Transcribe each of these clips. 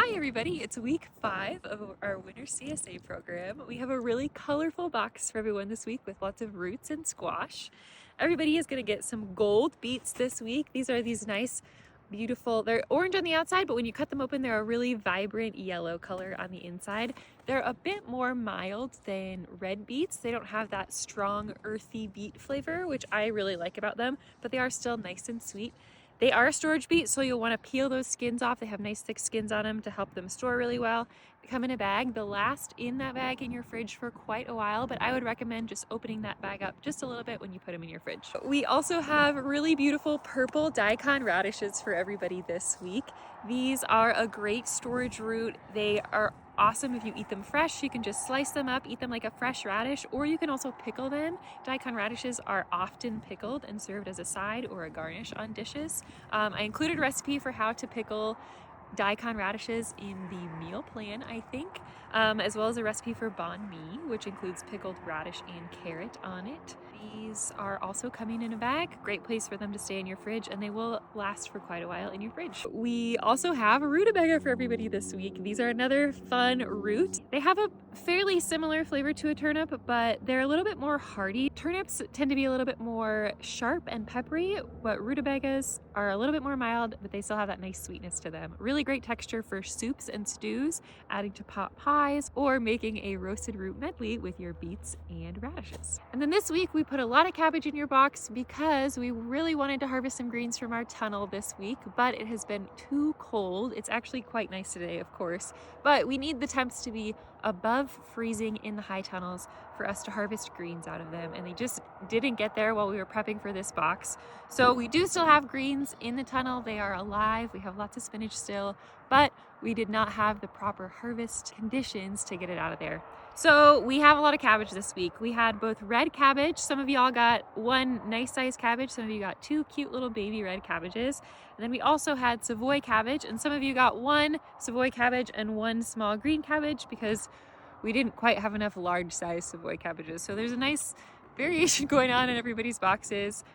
Hi everybody, it's week 5 of our Winter CSA program. We have a really colorful box for everyone this week with lots of roots and squash. Everybody is going to get some gold beets this week. These are these nice, beautiful, they're orange on the outside, but when you cut them open, they're a really vibrant yellow color on the inside. They're a bit more mild than red beets. They don't have that strong, earthy beet flavor, which I really like about them, but they are still nice and sweet. They are storage beets, so you'll want to peel those skins off. They have nice thick skins on them to help them store really well. They come in a bag. They'll last in that bag in your fridge for quite a while, but I would recommend just opening that bag up just a little bit when you put them in your fridge. We also have really beautiful purple daikon radishes for everybody this week. These are a great storage root. They are awesome if you eat them fresh. You can just slice them up, eat them like a fresh radish, or you can also pickle them. Daikon radishes are often pickled and served as a side or a garnish on dishes. I included a recipe for how to pickle daikon radishes in the meal plan, I think, as well as a recipe for banh mi, which includes pickled radish and carrot on it. These are also coming in a bag. Great place for them to stay in your fridge, and they will last for quite a while in your fridge. We also have a rutabaga for everybody this week. These are another fun root. They have a fairly similar flavor to a turnip, but they're a little bit more hearty. Turnips tend to be a little bit more sharp and peppery, but rutabagas are a little bit more mild, but they still have that nice sweetness to them. Really great texture for soups and stews, adding to pot pies, or making a roasted root medley with your beets and radishes. And then this week we put a lot of cabbage in your box because we really wanted to harvest some greens from our tunnel this week, but it has been too cold. It's actually quite nice today, of course, but we need the temps to be above freezing in the high tunnels for us to harvest greens out of them, and they just didn't get there while we were prepping for this box. So we do still have greens in the tunnel. They are alive. We have lots of spinach still, but we did not have the proper harvest conditions to get it out of there. So we have a lot of cabbage this week. We had both red cabbage. Some of y'all got one nice sized cabbage. Some of you got 2 cute little baby red cabbages. And then we also had Savoy cabbage, and some of you got 1 Savoy cabbage and 1 small green cabbage because we didn't quite have enough large size Savoy cabbages. So there's a nice variation going on in everybody's boxes.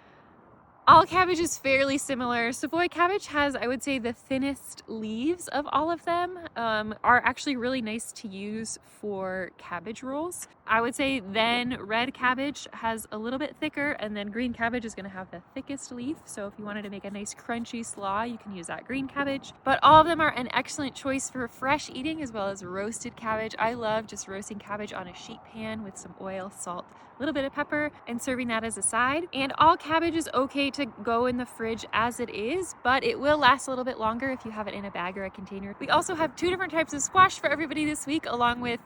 All cabbage is fairly similar. Savoy cabbage has, I would say, the thinnest leaves of all of them, are actually really nice to use for cabbage rolls. I would say then red cabbage has a little bit thicker, and then green cabbage is going to have the thickest leaf. So if you wanted to make a nice crunchy slaw, you can use that green cabbage. But all of them are an excellent choice for fresh eating as well as roasted cabbage. I love just roasting cabbage on a sheet pan with some oil, salt, a little bit of pepper, and serving that as a side. And all cabbage is okay to go in the fridge as it is, but it will last a little bit longer if you have it in a bag or a container. We also have 2 different types of squash for everybody this week, along with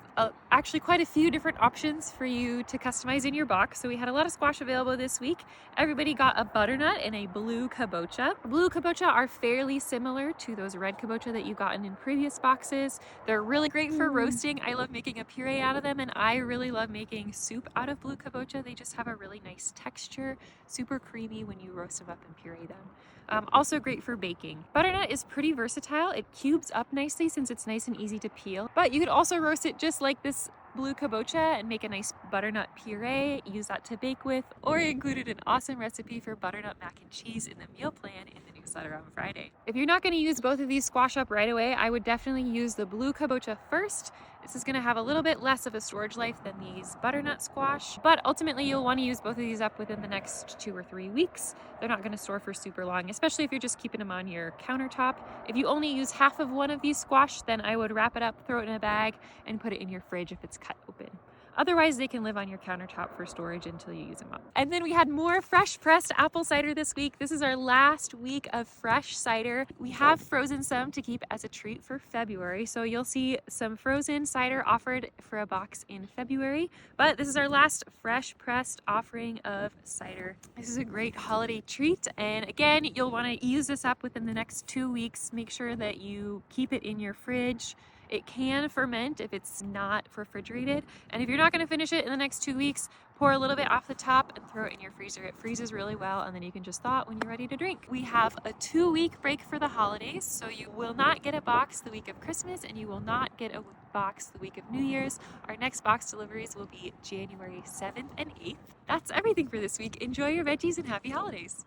actually quite a few different options for you to customize in your box. So we had a lot of squash available this week. Everybody got a butternut and a blue kabocha. Blue kabocha are fairly similar to those red kabocha that you've gotten in previous boxes. They're really great for roasting. I love making a puree out of them, and I really love making soup out of blue kabocha. They just have a really nice texture, super creamy when you roast them up and puree them. Also great for baking. Butternut is pretty versatile. It cubes up nicely since it's nice and easy to peel, but you could also roast it just like this blue kabocha and make a nice butternut puree, use that to bake with, or included an awesome recipe for butternut mac and cheese in the meal plan in the newsletter on Friday. If you're not going to use both of these squash up right away, I would definitely use the blue kabocha first. This is going to have a little bit less of a storage life than these butternut squash, but ultimately you'll want to use both of these up within the next 2 or 3 weeks. They're not going to store for super long, especially if you're just keeping them on your countertop. If you only use half of one of these squash, then I would wrap it up, throw it in a bag, and put it in your fridge if it's cut open. Otherwise, they can live on your countertop for storage until you use them up. And then we had more fresh pressed apple cider this week. This is our last week of fresh cider. We have frozen some to keep as a treat for February. So you'll see some frozen cider offered for a box in February. But this is our last fresh pressed offering of cider. This is a great holiday treat. And again, you'll want to use this up within the next 2 weeks. Make sure that you keep it in your fridge. It can ferment if it's not refrigerated. And if you're not going to finish it in the next 2 weeks, pour a little bit off the top and throw it in your freezer. It freezes really well, and then you can just thaw it when you're ready to drink. We have a 2-week break for the holidays, so you will not get a box the week of Christmas, and you will not get a box the week of New Year's. Our next box deliveries will be January 7th and 8th. That's everything for this week. Enjoy your veggies and happy holidays.